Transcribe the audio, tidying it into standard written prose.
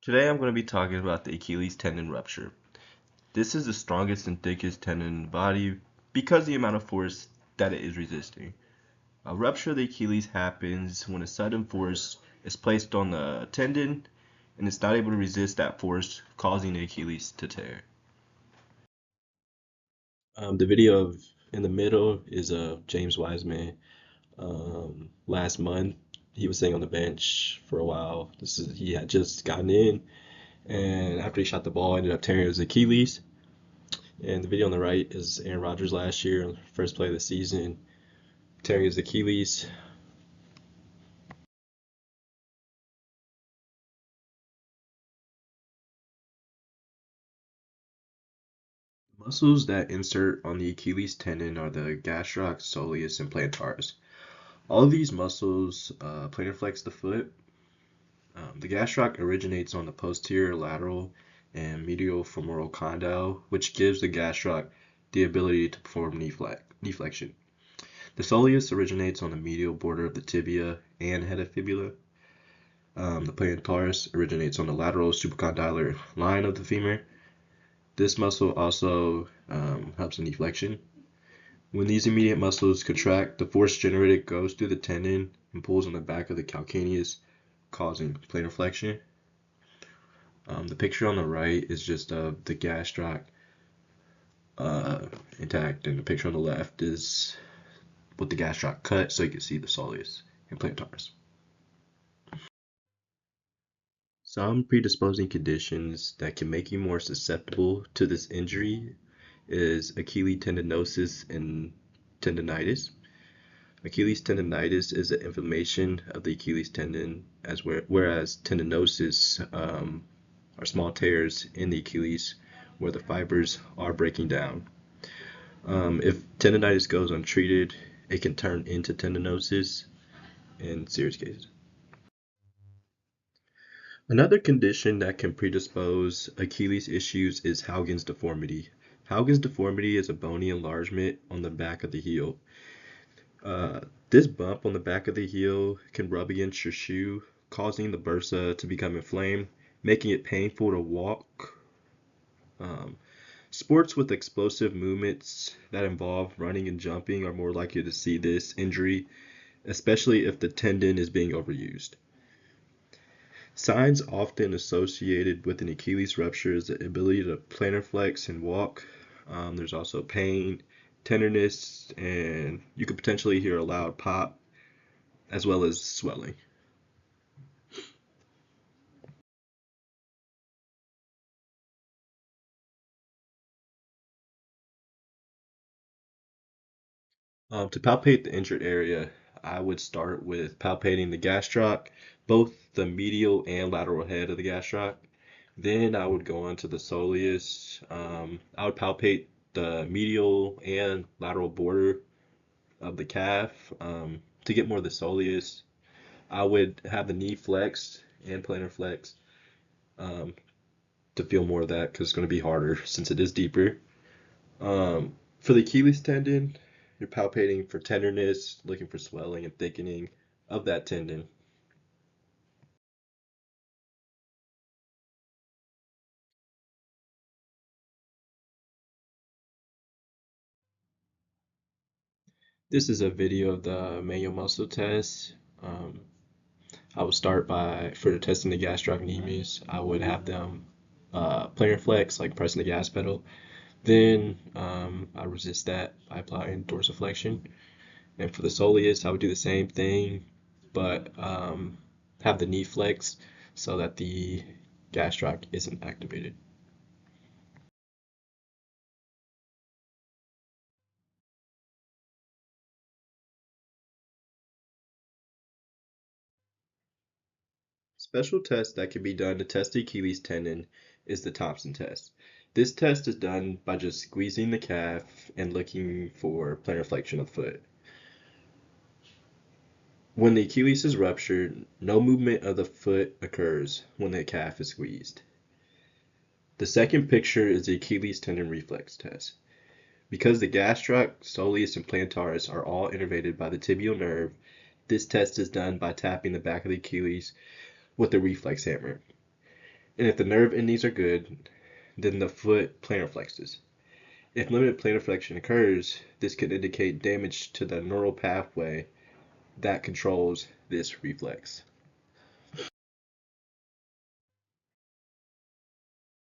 Today I'm going to be talking about the Achilles tendon rupture. This is the strongest and thickest tendon in the body because of the amount of force that it is resisting. A rupture of the Achilles happens when a sudden force is placed on the tendon and it's not able to resist that force, causing the Achilles to tear. The video in the middle is James Wiseman. Last month, he was sitting on the bench for a while. He had just gotten in, and after he shot the ball, ended up tearing his Achilles. And the video on the right is Aaron Rodgers last year, first play of the season, tearing his Achilles. Muscles that insert on the Achilles tendon are the gastroc, soleus, and plantaris. All of these muscles plantar flex the foot. The gastroc originates on the posterior lateral and medial femoral condyle, which gives the gastroc the ability to perform knee flexion. The soleus originates on the medial border of the tibia and head of fibula. The plantaris originates on the lateral supracondylar line of the femur. This muscle also helps in knee flexion. When these immediate muscles contract, the force generated goes through the tendon and pulls on the back of the calcaneus, causing plantar flexion. The picture on the right is just of the gastroc intact, and the picture on the left is with the gastroc cut, so you can see the soleus and plantaris. Some predisposing conditions that can make you more susceptible to this injury is Achilles tendinosis and tendonitis. Achilles tendonitis is an inflammation of the Achilles tendon, whereas tendinosis are small tears in the Achilles where the fibers are breaking down. If tendonitis goes untreated, it can turn into tendinosis in serious cases. Another condition that can predispose Achilles issues is Haugen's deformity. Haugen's deformity is a bony enlargement on the back of the heel. This bump on the back of the heel can rub against your shoe, causing the bursa to become inflamed, making it painful to walk. Sports with explosive movements that involve running and jumping are more likely to see this injury, especially if the tendon is being overused. Signs often associated with an Achilles rupture is the ability to plantar flex and walk. There's also pain, tenderness, and you could potentially hear a loud pop, as well as swelling. To palpate the injured area, I would start with palpating the gastroc, both the medial and lateral head of the gastroc. Then I would go on to the soleus. I would palpate the medial and lateral border of the calf to get more of the soleus. I would have the knee flexed and plantar flexed to feel more of that because it's going to be harder since it is deeper. For the Achilles tendon, you're palpating for tenderness, looking for swelling and thickening of that tendon. This is a video of the manual muscle test. I would start for testing the gastrocnemius, I would have them plantar flex, like pressing the gas pedal. Then I resist that by applying dorsiflexion. And for the soleus, I would do the same thing, but have the knee flex so that the gastroc isn't activated. Special test that can be done to test the Achilles tendon is the Thompson test. This test is done by just squeezing the calf and looking for plantar flexion of the foot. When the Achilles is ruptured, no movement of the foot occurs when the calf is squeezed. The second picture is the Achilles tendon reflex test. Because the gastroc, soleus, and plantaris are all innervated by the tibial nerve, this test is done by tapping the back of the Achilles with a reflex hammer. And if the nerve endings are good, then the foot plantar flexes. If limited plantar flexion occurs, this could indicate damage to the neural pathway that controls this reflex.